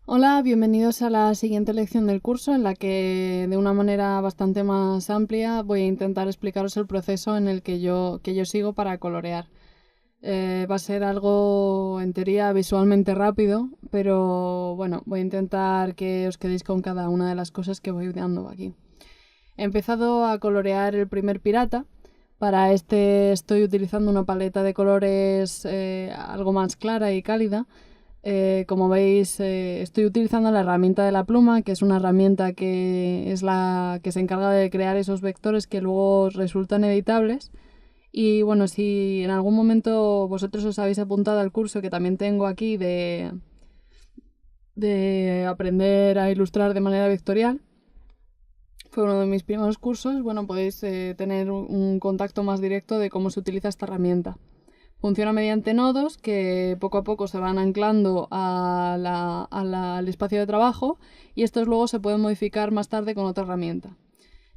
Hola, bienvenidos a la siguiente lección del curso en la que de una manera bastante más amplia voy a intentar explicaros el proceso en el que yo sigo para colorear. Va a ser algo en teoría visualmente rápido, pero bueno, voy a intentar que os quedéis con cada una de las cosas que voy dando aquí. He empezado a colorear el primer pirata. Para este estoy utilizando una paleta de colores algo más clara y cálida. Como veis, estoy utilizando la herramienta de la pluma, que es una herramienta que es la que se encarga de crear esos vectores que luego resultan editables. Y bueno, si en algún momento vosotros os habéis apuntado al curso que también tengo aquí de aprender a ilustrar de manera vectorial, fue uno de mis primeros cursos, bueno, podéis tener un contacto más directo de cómo se utiliza esta herramienta. Funciona mediante nodos que poco a poco se van anclando al espacio de trabajo y estos luego se pueden modificar más tarde con otra herramienta.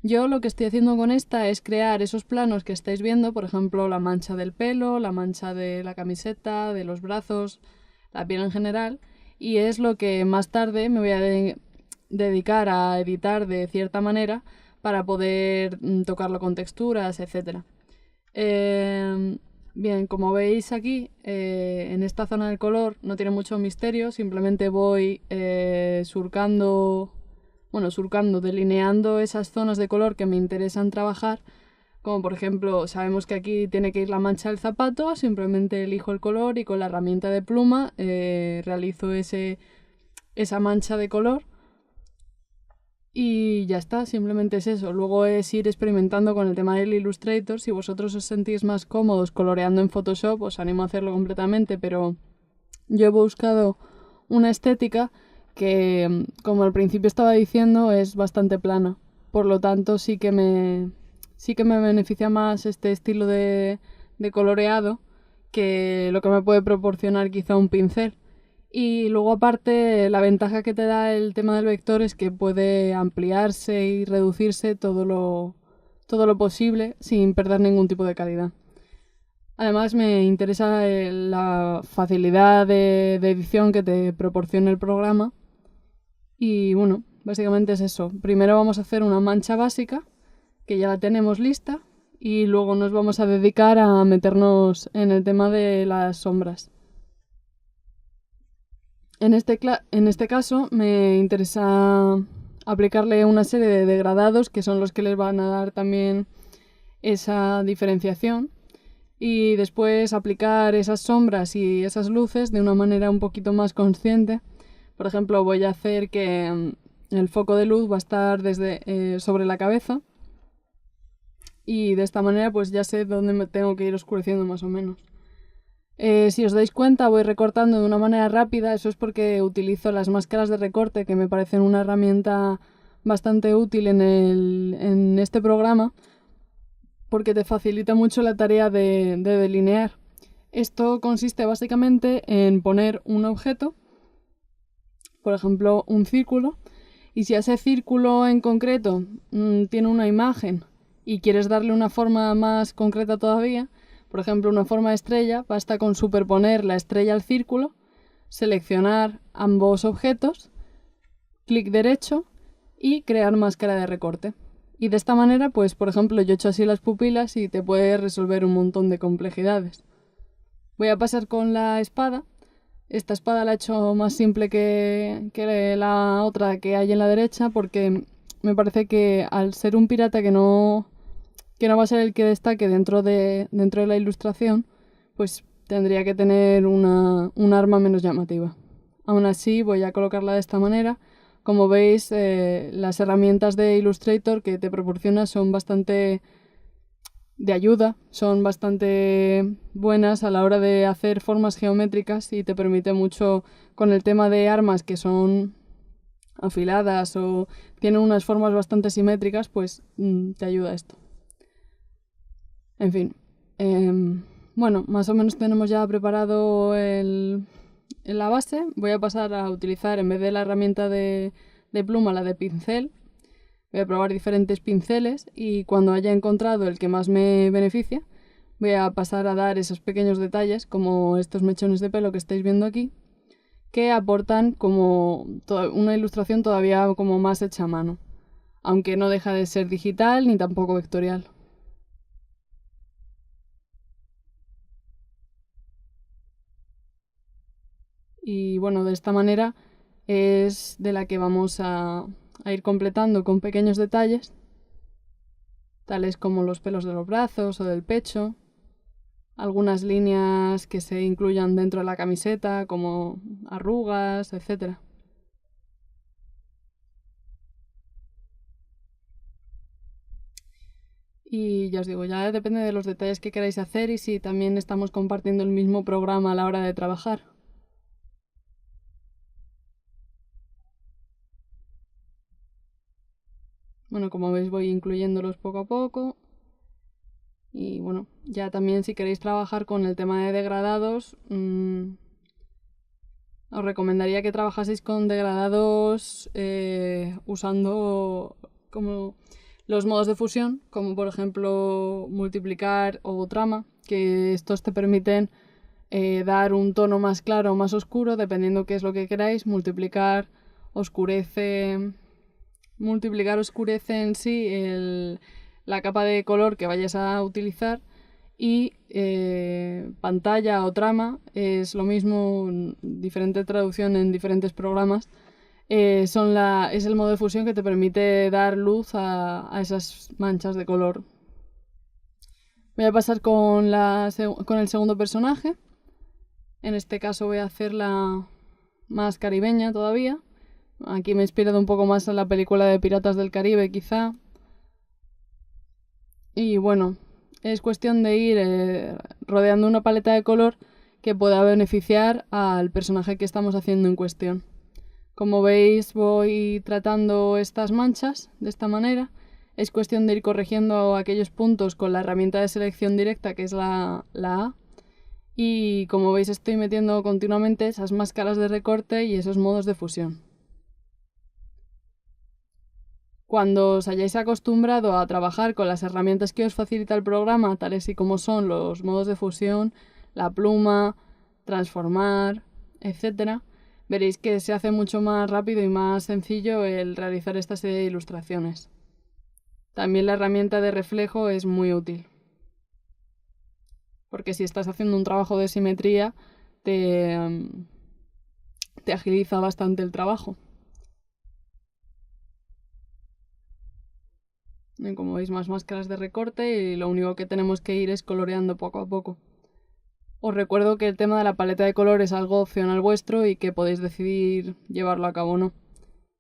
Yo lo que estoy haciendo con esta es crear esos planos que estáis viendo, por ejemplo, la mancha del pelo, la mancha de la camiseta, de los brazos, la piel en general, y es lo que más tarde me voy a dedicar a editar de cierta manera para poder tocarlo con texturas, etcétera. Bien, como veis aquí, en esta zona del color no tiene mucho misterio, simplemente voy surcando, delineando esas zonas de color que me interesan trabajar, como por ejemplo, sabemos que aquí tiene que ir la mancha del zapato, simplemente elijo el color y con la herramienta de pluma realizo esa mancha de color. Y ya está, simplemente es eso. Luego es ir experimentando con el tema del Illustrator. Si vosotros os sentís más cómodos coloreando en Photoshop, os animo a hacerlo completamente, pero yo he buscado una estética que, como al principio estaba diciendo, es bastante plana. Por lo tanto, sí que me beneficia más este estilo de coloreado que lo que me puede proporcionar quizá un pincel. Y luego aparte la ventaja que te da el tema del vector es que puede ampliarse y reducirse todo lo posible sin perder ningún tipo de calidad. Además me interesa la facilidad de edición que te proporciona el programa. Y bueno, básicamente es eso. Primero vamos a hacer una mancha básica, que ya la tenemos lista, y luego nos vamos a dedicar a meternos en el tema de las sombras. En este caso me interesa aplicarle una serie de degradados que son los que les van a dar también esa diferenciación y después aplicar esas sombras y esas luces de una manera un poquito más consciente. Por ejemplo, voy a hacer que el foco de luz va a estar sobre la cabeza y de esta manera pues ya sé dónde me tengo que ir oscureciendo más o menos. Si os dais cuenta, voy recortando de una manera rápida. Eso es porque utilizo las máscaras de recorte, que me parecen una herramienta bastante útil en este programa, porque te facilita mucho la tarea de delinear. Esto consiste básicamente en poner un objeto, por ejemplo, un círculo, y si a ese círculo en concreto tiene una imagen y quieres darle una forma más concreta todavía, por ejemplo, una forma de estrella, basta con superponer la estrella al círculo, seleccionar ambos objetos, clic derecho y crear máscara de recorte. Y de esta manera, pues, por ejemplo, yo he hecho así las pupilas y te puede resolver un montón de complejidades. Voy a pasar con la espada. Esta espada la he hecho más simple que la otra que hay en la derecha porque me parece que al ser un pirata que no va a ser el que destaque dentro de la ilustración, pues tendría que tener un arma menos llamativa. Aún así, voy a colocarla de esta manera. Como veis, las herramientas de Illustrator que te proporciona son bastante de ayuda, son bastante buenas a la hora de hacer formas geométricas y te permite mucho con el tema de armas que son afiladas o tienen unas formas bastante simétricas, pues te ayuda esto. En fin, bueno, más o menos tenemos ya preparado la base. Voy a pasar a utilizar, en vez de la herramienta de pluma, la de pincel. Voy a probar diferentes pinceles y cuando haya encontrado el que más me beneficia, voy a pasar a dar esos pequeños detalles, como estos mechones de pelo que estáis viendo aquí, que aportan como una ilustración todavía como más hecha a mano, aunque no deja de ser digital ni tampoco vectorial. Y bueno, de esta manera es de la que vamos a ir completando con pequeños detalles, tales como los pelos de los brazos o del pecho, algunas líneas que se incluyan dentro de la camiseta, como arrugas, etc. Y ya os digo, ya depende de los detalles que queráis hacer y si también estamos compartiendo el mismo programa a la hora de trabajar. Bueno, como veis voy incluyéndolos poco a poco. Y bueno, ya también si queréis trabajar con el tema de degradados, os recomendaría que trabajaseis con degradados usando como los modos de fusión, como por ejemplo multiplicar o trama, que estos te permiten dar un tono más claro o más oscuro, dependiendo qué es lo que queráis. Multiplicar oscurece en sí la capa de color que vayas a utilizar, y pantalla o trama es lo mismo, diferente traducción en diferentes programas. Es el modo de fusión que te permite dar luz a esas manchas de color. Voy a pasar con el segundo personaje. En este caso voy a hacerla más caribeña todavía. Aquí me he inspirado un poco más en la película de Piratas del Caribe, quizá. Y bueno, es cuestión de ir rodeando una paleta de color que pueda beneficiar al personaje que estamos haciendo en cuestión. Como veis, voy tratando estas manchas de esta manera. Es cuestión de ir corrigiendo aquellos puntos con la herramienta de selección directa, que es la A. Y como veis, estoy metiendo continuamente esas máscaras de recorte y esos modos de fusión. Cuando os hayáis acostumbrado a trabajar con las herramientas que os facilita el programa, tales y como son los modos de fusión, la pluma, transformar, etc., veréis que se hace mucho más rápido y más sencillo el realizar esta serie de ilustraciones. También la herramienta de reflejo es muy útil, porque si estás haciendo un trabajo de simetría, te agiliza bastante el trabajo. Como veis, más máscaras de recorte y lo único que tenemos que ir es coloreando poco a poco. Os recuerdo que el tema de la paleta de color es algo opcional vuestro y que podéis decidir llevarlo a cabo o no.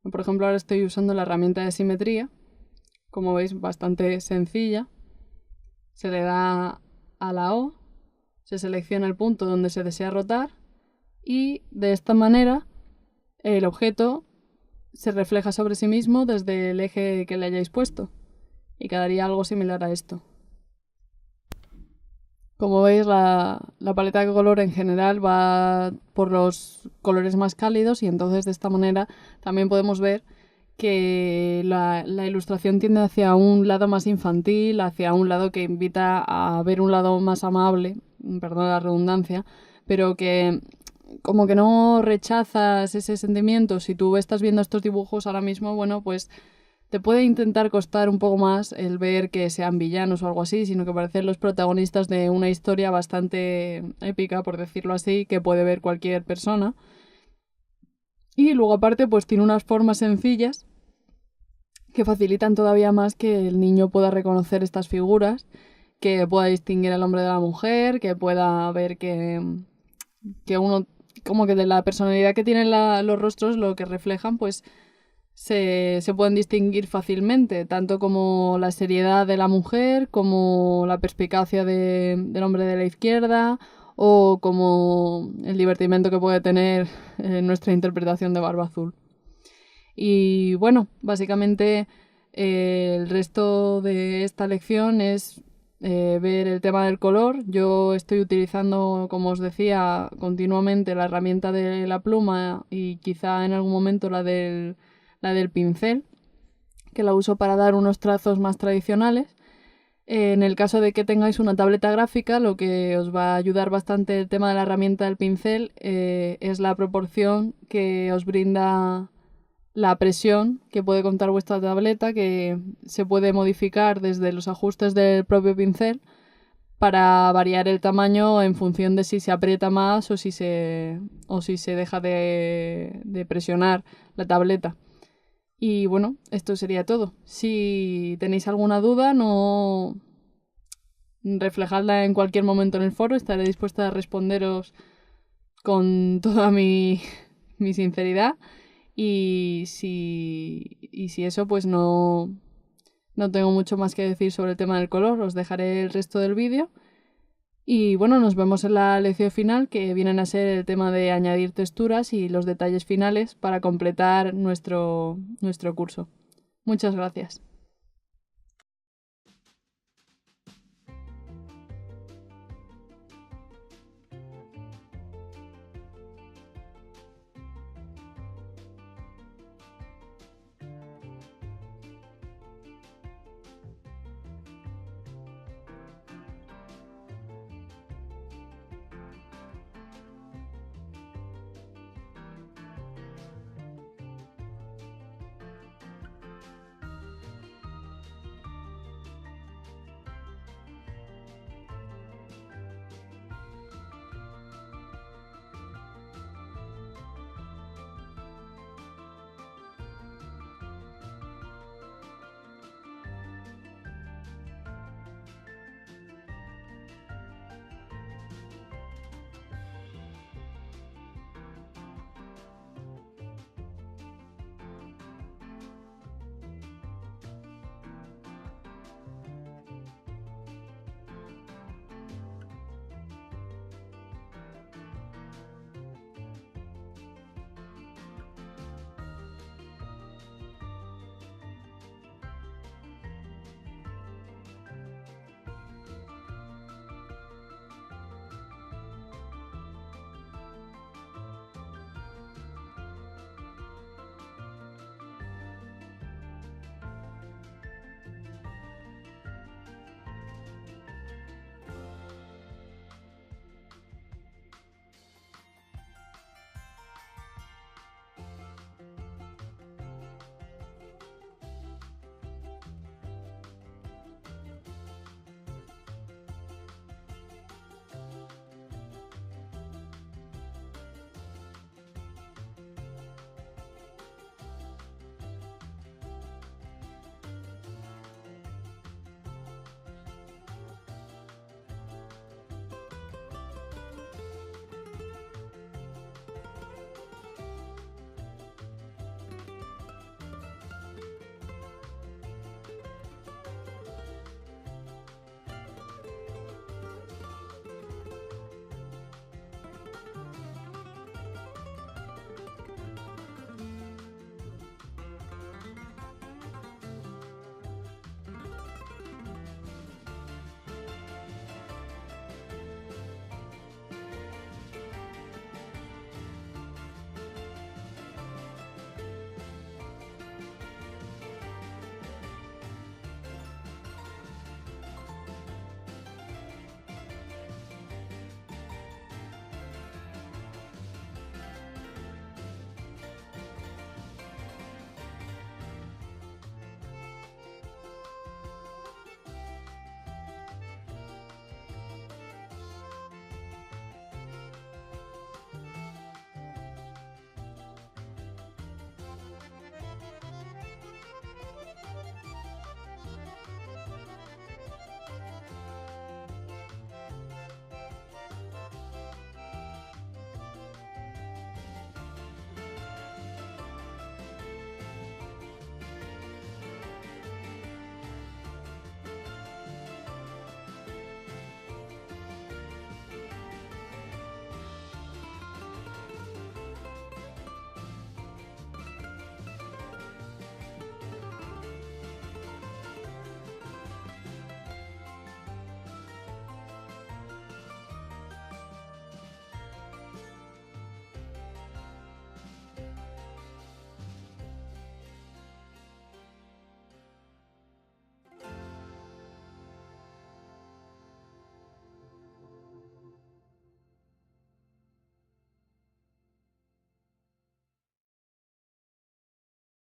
Por ejemplo, ahora estoy usando la herramienta de simetría, como veis, bastante sencilla. Se le da a la O, se selecciona el punto donde se desea rotar y de esta manera el objeto se refleja sobre sí mismo desde el eje que le hayáis puesto, y quedaría algo similar a esto. Como veis, la paleta de color en general va por los colores más cálidos y entonces de esta manera también podemos ver que la ilustración tiende hacia un lado más infantil, hacia un lado que invita a ver un lado más amable, perdón la redundancia, pero que como que no rechazas ese sentimiento. Si tú estás viendo estos dibujos ahora mismo, bueno, pues te puede intentar costar un poco más el ver que sean villanos o algo así, sino que parecen los protagonistas de una historia bastante épica, por decirlo así, que puede ver cualquier persona. Y luego aparte pues tiene unas formas sencillas que facilitan todavía más que el niño pueda reconocer estas figuras, que pueda distinguir al hombre de la mujer, que pueda ver que uno, como que de la personalidad que tienen los rostros, lo que reflejan, pues se pueden distinguir fácilmente, tanto como la seriedad de la mujer, como la perspicacia del hombre de la izquierda, o como el divertimento que puede tener nuestra interpretación de Barba Azul. Y bueno, básicamente el resto de esta lección es ver el tema del color. Yo estoy utilizando, como os decía, continuamente la herramienta de la pluma y quizá en algún momento la del pincel, que la uso para dar unos trazos más tradicionales. En el caso de que tengáis una tableta gráfica, lo que os va a ayudar bastante el tema de la herramienta del pincel es la proporción que os brinda la presión que puede contar vuestra tableta, que se puede modificar desde los ajustes del propio pincel para variar el tamaño en función de si se aprieta más o si se deja de presionar la tableta. Y bueno, esto sería todo. Si tenéis alguna duda, no reflejadla en cualquier momento en el foro. Estaré dispuesta a responderos con toda mi sinceridad. Y si eso, pues no tengo mucho más que decir sobre el tema del color. Os dejaré el resto del vídeo. Y bueno, nos vemos en la lección final, que vienen a ser el tema de añadir texturas y los detalles finales para completar nuestro curso. Muchas gracias.